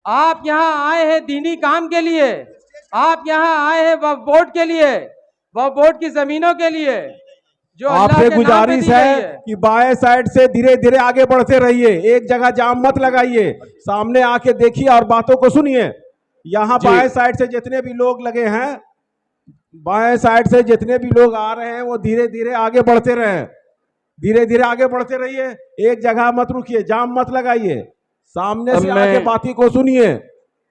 आप यहाँ आए हैं दीनी काम के लिए, आप यहाँ आए हैं वक्फ बोर्ड के लिए, वक्फ बोर्ड की जमीनों के लिए जो अल्लाह आपसे के नाम पे गुजारिश दी गई है है। कि बाएं साइड से धीरे धीरे आगे बढ़ते रहिए, एक जगह जाम मत लगाइए, सामने आके देखिए और बातों को सुनिए। यहाँ बाएं साइड से जितने भी लोग लगे हैं, बाएं साइड से जितने भी लोग आ रहे हैं वो धीरे धीरे आगे बढ़ते रहे, धीरे धीरे आगे बढ़ते रहिए, एक जगह मत रुकिए, जाम मत लगाइए, सामने से आके बातों को सुनिए।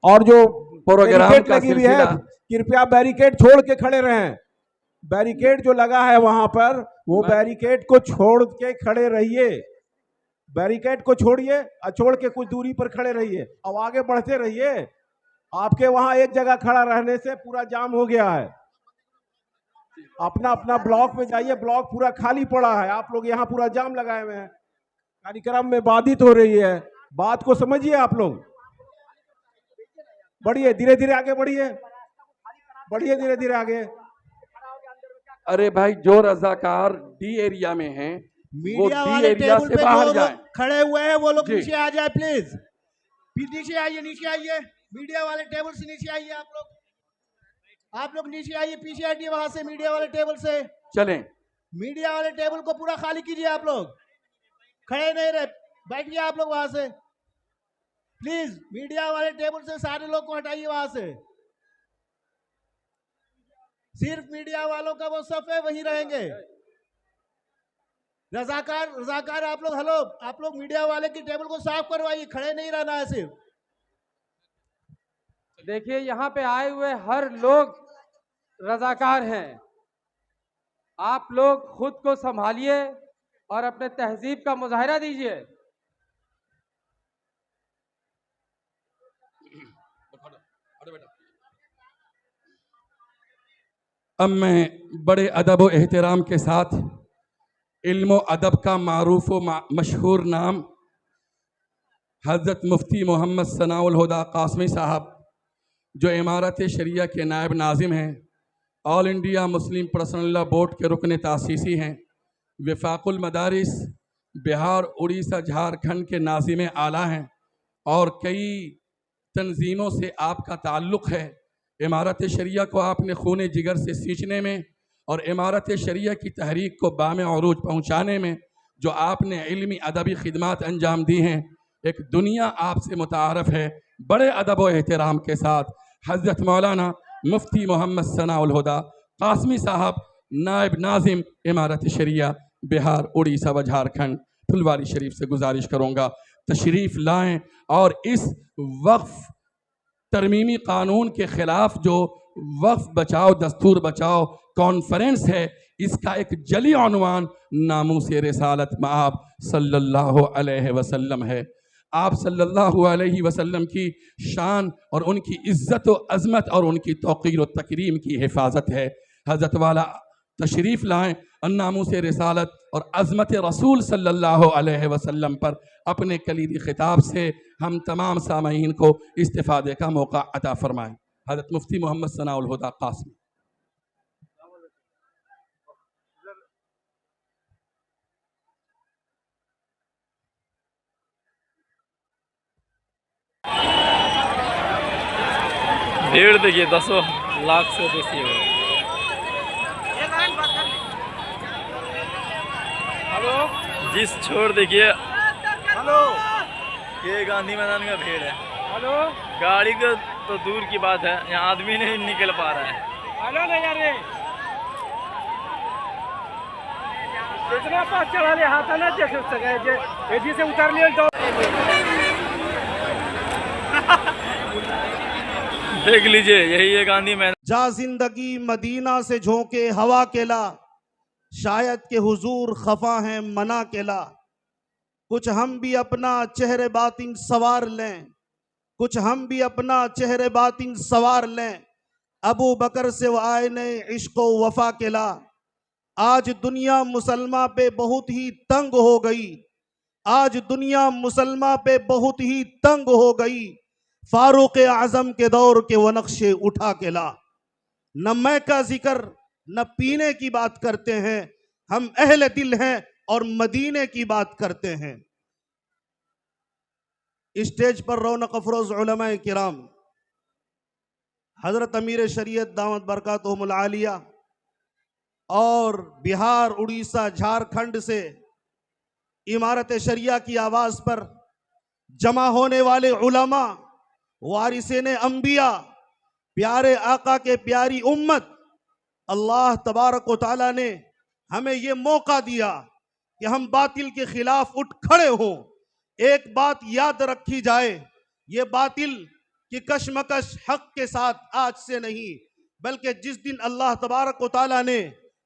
और जो बैरिकेड लगी हुई है, कृपया बैरिकेड छोड़ के खड़े रहें। बैरिकेड जो लगा है वहां पर, वो बैरिकेड को छोड़ के खड़े रहिए, बैरिकेड को छोड़िए और छोड़ के कुछ दूरी पर खड़े रहिए और आगे बढ़ते रहिए। आपके वहां एक जगह खड़ा रहने से पूरा जाम हो गया है। अपना अपना ब्लॉक में जाइए, ब्लॉक पूरा खाली पड़ा है, आप लोग यहाँ पूरा जाम लगाए हुए हैं, कार्यक्रम में बाधित हो रही है। बात को समझिए, आप लोग बढ़िए, धीरे धीरे आगे बढ़िए, बढ़िए धीरे धीरे आगे। अरे भाई, जो रजाकार डी एरिया में हैं, वो डी एरिया से बाहर जाएं। खड़े हुए हैं वो लोग नीचे आ जाए प्लीज, नीचे आइए, नीचे आइए, मीडिया वाले टेबल से नीचे आइए, आप लोग नीचे आइए, पीछे हटिए वहां से, मीडिया वाले टेबल से चलें। मीडिया वाले टेबल को पूरा खाली कीजिए, आप लोग खड़े नहीं रहे, बैठिए आप लोग वहां से प्लीज, मीडिया वाले टेबल से सारे लोग को हटाइए वहां से, सिर्फ मीडिया वालों का वो सफ है वही रहेंगे। रजाकार आप लोग, हेलो, आप लोग मीडिया वाले की टेबल को साफ करवाइए, खड़े नहीं रहना है सिर्फ। देखिए, यहाँ पे आए हुए हर लोग रजाकार हैं, आप लोग खुद को संभालिए और अपने तहजीब का मुजाहरा दीजिए। अब मैं बड़े अदब व एहतराम के साथ इल्म अदब का मारूफ व मशहूर नाम हज़रत मुफ्ती मोहम्मद सनाउल हुदा कासमी साहब, जो इमारत शरिया के नायब नाजिम हैं, all India Muslim personal law board के रुकन तासीसी हैं, वफाकुल मदारिस बिहार, उड़ीसा, झारखंड के नाजिम आला हैं और कई तंजीमों से आपका ताल्लुक़ है। इमारत शरिया को आपने खून जिगर से सींचने में और इमारत शरिया की तहरीक को बाम अरूज पहुँचाने में जो आपने इल्मी अदबी खिदमात अंजाम दी हैं, एक दुनिया आपसे मुतारफ़ है। बड़े अदब व एहतराम के साथ हज़रत मौलाना मुफ्ती मोहम्मद सनाउल हुदा कासमी साहब, नायब नाजिम इमारत शरिया बिहार, उड़ीसा व झारखंड, फुलवारी शरीफ से गुजारिश करूँगा तशरीफ़ लाएँ और इस वक्फ तरमीमी कानून के ख़िलाफ़ जो वक्फ बचाओ दस्तूर बचाओ कॉन्फ्रेंस है, इसका एक जली उन्वान नामूस रिसालत मआब सल्लल्लाहु अलैहि वसल्लम है। आप सल्लल्लाहु अलैहि वसल्लम की शान और उनकी इज़्ज़त व अज़मत और उनकी तौक़ीर व तकरीम की हिफाजत है। हज़रत वाला तशरीफ़ लाएँ और नामूस रिसालत और अज़मत रसूल सल्लल्लाहु अलैहि वसल्लम पर अपने कलीदी ख़िताब से हम तमाम सामईन को इस्तिफ़ादे का मौका अता फ़रमाएँ। हज़रत मुफ्ती मोहम्मद सनाउल हुदा कासमी। भीड़ देखिए 10 लाख से बेसी है। हेलो, जिस छोड़ देखिए, हेलो, ये गांधी मैदान का भीड़ है। हेलो, गाड़ी का तो दूर की बात है, यहाँ आदमी नहीं निकल पा रहा है। हेलो नहीं यार, इतना पास चला ले हाथ ना देख सके, जी से उतार लिया तो देख लीजिए, यही है गांधी मैदान। जा जिंदगी मदीना से झोंके हवा केला, शायद के हुजूर खफा हैं मना केला, कुछ हम भी अपना चेहरे बातिन सवार लें, कुछ हम भी अपना चेहरे बातिन सवार लें, अबू बकर से आए ने इश्क व वफा केला। आज दुनिया मुसलमा पे बहुत ही तंग हो गई, आज दुनिया मुसलमा पे बहुत ही तंग हो गई, फारूक आजम के दौर के वो नक्शे उठा के ला। न मैं का जिक्र न पीने की बात करते हैं, हम अहले दिल हैं और मदीने की बात करते हैं। स्टेज पर रौनक अफरोज उलमाए किराम, हजरत अमीर शरीयत दामत बरकातुहुमुल आलिया और बिहार, उड़ीसा, झारखंड से इमारत शरिया की आवाज पर जमा होने वाले उलमा, वारिसेने अंबिया, प्यारे आका के प्यारी उम्मत, अल्लाह तबारक व तआला ने हमें ये मौका दिया कि हम बातिल के खिलाफ उठ खड़े हों। एक बात याद रखी जाए, ये बातिल की कशमकश हक के साथ आज से नहीं, बल्कि जिस दिन अल्लाह तबारक व तआला ने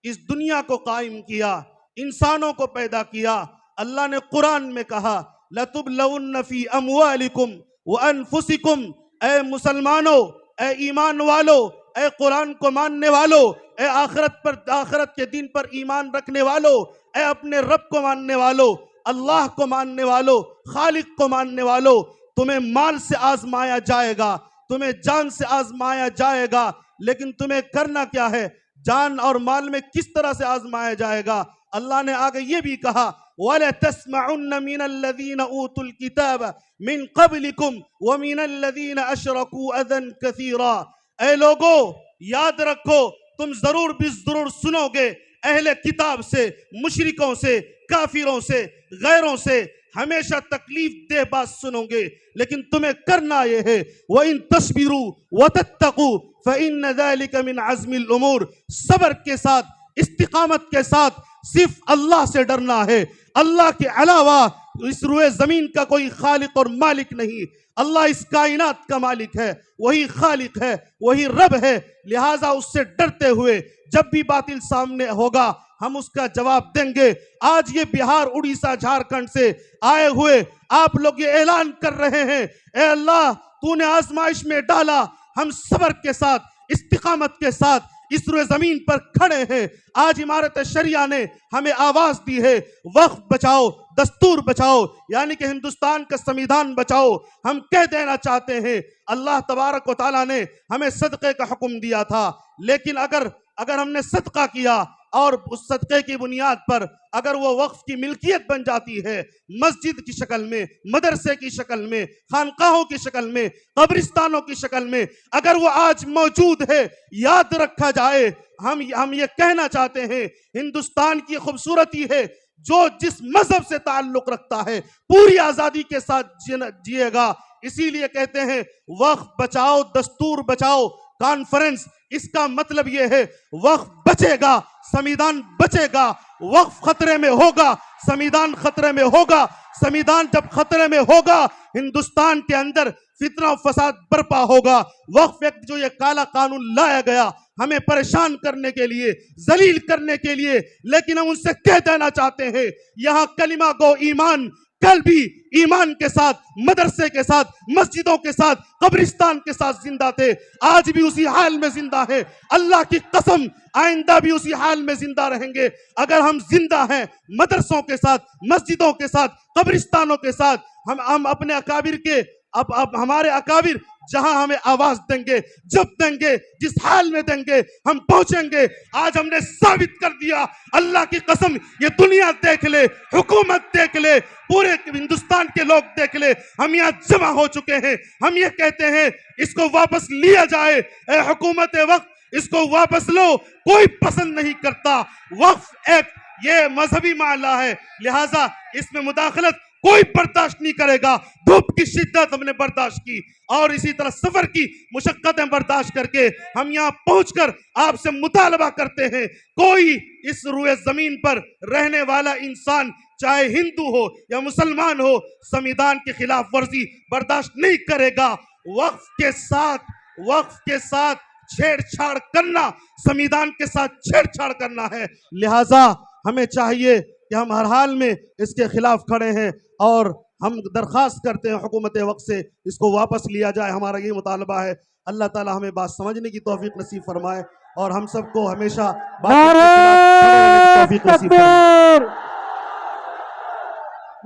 इस दुनिया को कायम किया, इंसानों को पैदा किया, अल्लाह ने कुरान में कहा लतुबलउन्न फी अमवालिकुम व अनफुसिकुम। ए मुसलमानों, ए ईमान वालों, ए कुरान को मानने वालों, ए आखिरत के दिन पर ईमान रखने वालों, ए अपने रब को मानने वालों, अल्लाह को मानने वालों, खालिक को मानने वालों, तुम्हें माल से आजमाया जाएगा, तुम्हें जान से आजमाया जाएगा, लेकिन तुम्हें करना क्या है? जान और माल में किस तरह से आजमाया जाएगा? अल्लाह ने आगे ये भी कहा वला तस्मउन्न मिनल्लज़ीना ऊतुल किताब मिन क़ब्लिकुम व मिनल्लज़ीना अशरकू अज़न कसीरा। ऐ लोगों, याद रखो, तुम जरूर भी जरूर सुनोगे अहले किताब से, मुशरिकों से, काफिरों से, गैरों से हमेशा तकलीफ दे बात सुनोगे, लेकिन तुम्हें करना यह है व इन तस्बिरू व तत्तकू फ़इन्न ज़ालिका मिन अज़्मिल उमूर। सब्र के साथ, इस्तिकामत के साथ सिर्फ अल्लाह से डरना है। अल्लाह के अलावा इस रुए जमीन का कोई खालिक और मालिक नहीं। अल्लाह इस कायनात का मालिक है, वही खालिक है, वही रब है। लिहाजा उससे डरते हुए जब भी बातिल सामने होगा हम उसका जवाब देंगे। आज ये बिहार, उड़ीसा, झारखंड से आए हुए आप लोग ये ऐलान कर रहे हैं, ए अल्लाह तूने आजमाइश में डाला, हम सब्र के साथ, इस्तिकामत के साथ इस रुए जमीन पर खड़े हैं। आज इमारत शरिया ने हमें आवाज दी है, वक्फ बचाओ, दस्तूर बचाओ, यानी कि हिंदुस्तान का संविधान बचाओ। हम कह देना चाहते हैं, अल्लाह तबारक व तआला ने हमें सदक़े का हुक्म दिया था, लेकिन अगर हमने सदका किया और उस सदक़े की बुनियाद पर अगर वो वक्फ की मिल्कियत बन जाती है, मस्जिद की शक्ल में, मदरसे की शक्ल में, खानकाहों की शक्ल में, कब्रिस्तानों की शक्ल में, अगर वो आज मौजूद है, याद रखा जाए। हम ये कहना चाहते हैं, हिंदुस्तान की खूबसूरती है जो जिस मजहब से ताल्लुक रखता है पूरी आजादी के साथ जिएगा। इसीलिए कहते हैं वक्फ बचाओ, दस्तूर बचाओ कॉन्फ्रेंस। इसका मतलब यह है वक्फ बचेगा, संविधान बचेगा। वक्फ खतरे में होगा, संविधान खतरे में होगा। संविधान जब खतरे में होगा, हिंदुस्तान के अंदर फितना और फसाद बर्पा होगा। वक्फ एक्ट जो ये काला कानून लाया गया हमें परेशान करने के लिए, जलील करने के लिए, लेकिन हम उनसे कह देना चाहते हैं, यहाँ कलिमा गो ईमान कल भी ईमान के साथ, मदरसे के साथ, मस्जिदों के साथ, कब्रिस्तान के साथ जिंदा थे, आज भी उसी हाल में जिंदा है। अल्लाह की कसम आइंदा भी उसी हाल में जिंदा रहेंगे। अगर हम जिंदा हैं मदरसों के साथ, मस्जिदों के साथ, कब्रिस्तानों के साथ, हम अपने अकाबिर के अब हमारे अकाबिर जहां हमें आवाज देंगे, जब देंगे, जिस हाल में देंगे, हम पहुंचेंगे। आज हमने साबित कर दिया, अल्लाह की कसम, ये दुनिया देख ले, हुकूमत देख ले, पूरे हिंदुस्तान के लोग देख ले, हम यहाँ जमा हो चुके हैं। हम ये कहते हैं इसको वापस लिया जाए। ए हुकूमत वक्त, इसको वापस लो, कोई पसंद नहीं करता। वक्फ एक्ट ये मजहबी मामला है, लिहाजा इसमें मुदाखलत कोई बर्दाश्त नहीं करेगा। धूप की शिद्दत हमने बर्दाश्त की और इसी तरह सफर की मुशक्कतें बर्दाश्त करके हम यहाँ पहुंचकर आपसे मुतालबा करते हैं, कोई इस रुए जमीन पर रहने वाला इंसान, चाहे हिंदू हो या मुसलमान हो, संविधान के खिलाफ वर्जी बर्दाश्त नहीं करेगा। वक्फ के साथ छेड़छाड़ करना, संविधान के साथ छेड़छाड़ करना है। लिहाजा हमें चाहिए कि हम हर हाल में इसके खिलाफ खड़े हैं और हम दरख्वास्त करते हैं हुकूमत वक्त से इसको वापस लिया जाए। हमारा ये मुतालबा है। अल्लाह ताला हमें बात समझने की तौफीक नसीब फरमाए और हम सबको हमेशा नारे तकबीर,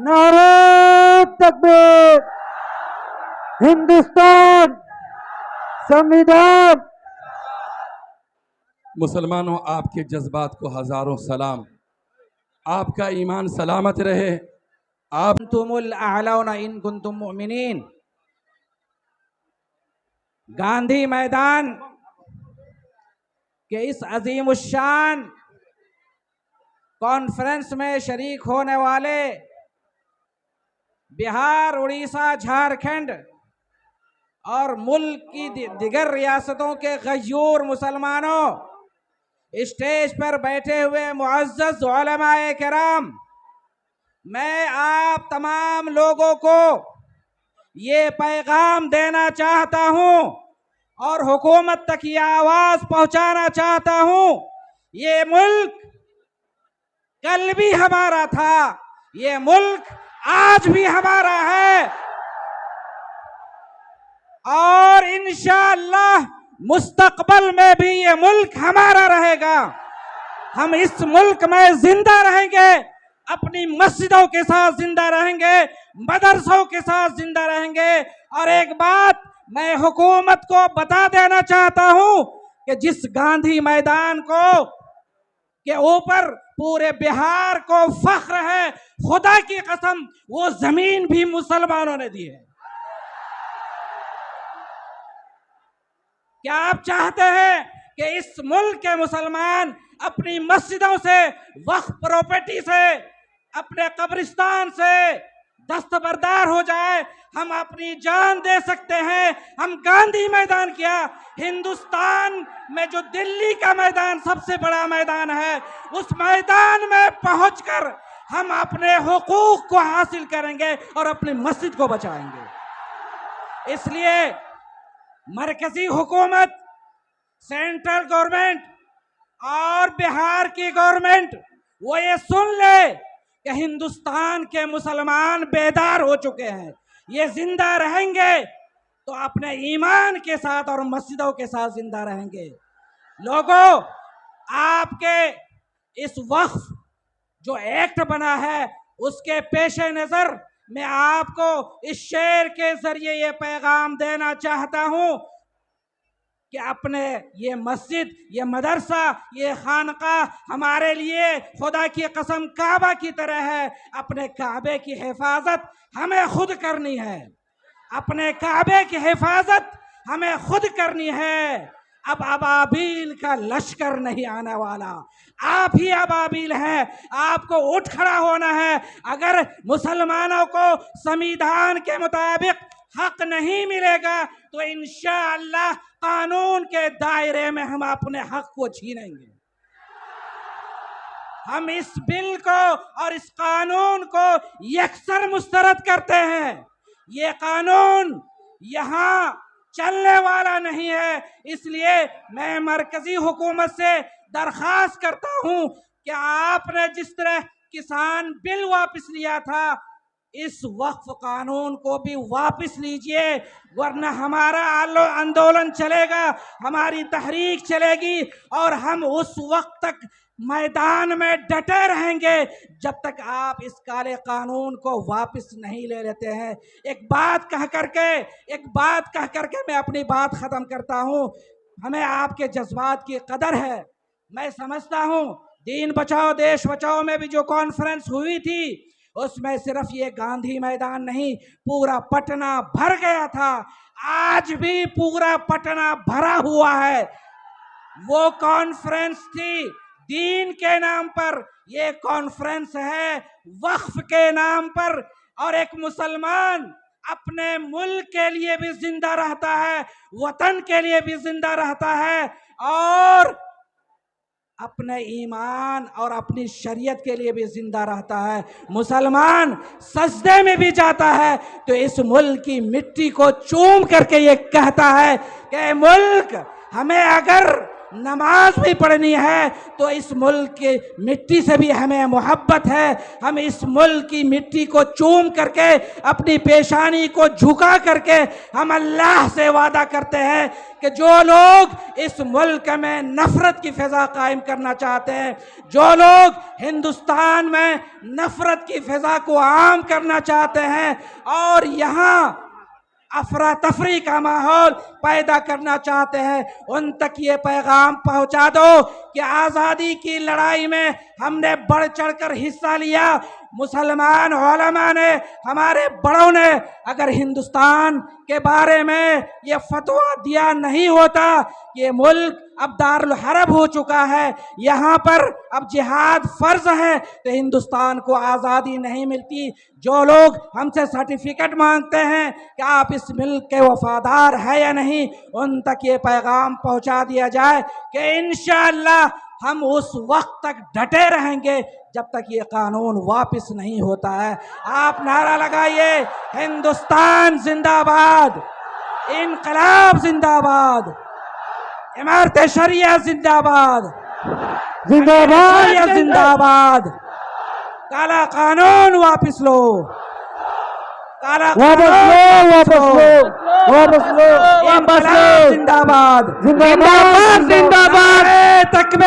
नारे तकबीर, हिंदुस्तान संविधान। मुसलमानों, आपके जज्बात को हज़ारों सलाम। आपका ईमान सलामत रहे, आप तुमुल अअलौना इन कुंतुम मुमिनीन। गांधी मैदान के इस अजीम उश्शान कॉन्फ्रेंस में शरीक होने वाले बिहार, उड़ीसा, झारखंड और मुल्क की दिगर रियासतों के गयूर मुसलमानों, स्टेज पर बैठे हुए मुअज़्ज़ज़ उलमाए किराम, मैं आप तमाम लोगों को ये पैगाम देना चाहता हूं और हुकूमत तक ये आवाज पहुंचाना चाहता हूं। ये मुल्क कल भी हमारा था, ये मुल्क आज भी हमारा है और इंशाअल्लाह मुस्तकबल में भी ये मुल्क हमारा रहेगा। हम इस मुल्क में जिंदा रहेंगे, अपनी मस्जिदों के साथ जिंदा रहेंगे, मदरसों के साथ जिंदा रहेंगे। और एक बात मैं हुकूमत को बता देना चाहता हूं कि जिस गांधी मैदान को के ऊपर पूरे बिहार को फख्र है, खुदा की कसम वो जमीन भी मुसलमानों ने दी है। क्या आप चाहते हैं कि इस मुल्क के मुसलमान अपनी मस्जिदों से, वक्फ प्रॉपर्टी से, अपने कब्रिस्तान से दस्तबरदार हो जाए? हम अपनी जान दे सकते हैं। हम गांधी मैदान क्या, हिंदुस्तान में जो दिल्ली का मैदान सबसे बड़ा मैदान है, उस मैदान में पहुंचकर हम अपने हुकूक को हासिल करेंगे और अपनी मस्जिद को बचाएंगे। इसलिए मरकजी हुकूमत, सेंट्रल गवर्नमेंट और बिहार की गवर्नमेंट वो ये सुन ले कि हिंदुस्तान के मुसलमान बेदार हो चुके हैं। ये जिंदा रहेंगे तो अपने ईमान के साथ और मस्जिदों के साथ जिंदा रहेंगे। लोगों, आपके इस वक्फ जो एक्ट बना है उसके पेश नज़र मैं आपको इस शेर के जरिए ये पैगाम देना चाहता हूं कि अपने ये मस्जिद, ये मदरसा, ये खानका हमारे लिए खुदा की कसम काबा की तरह है। अपने काबे की हिफाजत हमें खुद करनी है, अपने काबे की हिफाजत हमें खुद करनी है। अब अबाबील का लश्कर नहीं आने वाला, आप ही अबाबील हैं। आपको उठ खड़ा होना है। अगर मुसलमानों को संविधान के मुताबिक हक नहीं मिलेगा तो इंशाअल्लाह कानून के दायरे में हम अपने हक को छीनेंगे। हम इस बिल को और इस कानून को यकसर मुस्तरद करते हैं। ये कानून यहाँ चलने वाला नहीं है। इसलिए मैं मरकजी हुकूमत से दरख्वास्त करता हूँ कि आपने जिस तरह किसान बिल वापस लिया था, इस वक्फ कानून को भी वापस लीजिए, वरना हमारा आंदोलन चलेगा, हमारी तहरीक चलेगी और हम उस वक्त तक मैदान में डटे रहेंगे जब तक आप इस काले कानून को वापस नहीं ले लेते हैं। एक बात कह करके मैं अपनी बात ख़त्म करता हूँ। हमें आपके जज्बात की कदर है। मैं समझता हूँ दीन बचाओ देश बचाओ में भी जो कॉन्फ्रेंस हुई थी उसमें सिर्फ ये गांधी मैदान नहीं, पूरा पटना भर गया था। आज भी पूरा पटना भरा हुआ है। वो कॉन्फ्रेंस थी दीन के नाम पर, ये कॉन्फ्रेंस है वक्फ के नाम पर। और एक मुसलमान अपने मुल्क के लिए भी जिंदा रहता है, वतन के लिए भी जिंदा रहता है और अपने ईमान और अपनी शरीयत के लिए भी जिंदा रहता है। मुसलमान सजदे में भी जाता है तो इस मुल्क की मिट्टी को चूम करके ये कहता है कि मुल्क, हमें अगर नमाज भी पढ़नी है तो इस मुल्क की मिट्टी से भी हमें मोहब्बत है। हम इस मुल्क की मिट्टी को चूम करके, अपनी पेशानी को झुका करके हम अल्लाह से वादा करते हैं कि जो लोग इस मुल्क में नफरत की फिजा कायम करना चाहते हैं, जो लोग हिंदुस्तान में नफरत की फिजा को आम करना चाहते हैं और यहाँ अफरा तफरी का माहौल पैदा करना चाहते हैं, उन तक ये पैगाम पहुंचा दो कि आज़ादी की लड़ाई में हमने बढ़ चढ़कर हिस्सा लिया। मुसलमान उलमा ने, हमारे बड़ों ने अगर हिंदुस्तान के बारे में ये फतवा दिया नहीं होता कि ये मुल्क अब दारुल हरब हो चुका है, यहाँ पर अब जिहाद फर्ज है, तो हिंदुस्तान को आज़ादी नहीं मिलती। जो लोग हमसे सर्टिफिकेट मांगते हैं कि आप इस मुल्क के वफादार है या नहीं, उन तक ये पैगाम पहुंचा दिया जाए कि इंशाअल्लाह हम उस वक्त तक डटे रहेंगे जब तक ये कानून वापस नहीं होता है। आप नारा लगाइए, हिंदुस्तान जिंदाबाद, इनकलाब जिंदाबाद, इमारत शरिया जिंदाबाद, जिंदाबाद जिंदाबाद, काला कानून वापस लो, काला वापस लो, वापस लो, वापस लो, वापस लो। जिंदाबाद, जिंदाबाद, जिंदाबाद। नारे तकबीर,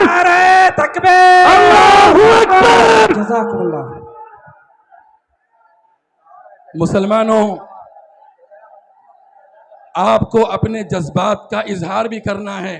नारे तकबीर, जज़ाकुमुल्लाह। मुसलमानों, आपको अपने जज्बात का इजहार भी करना है।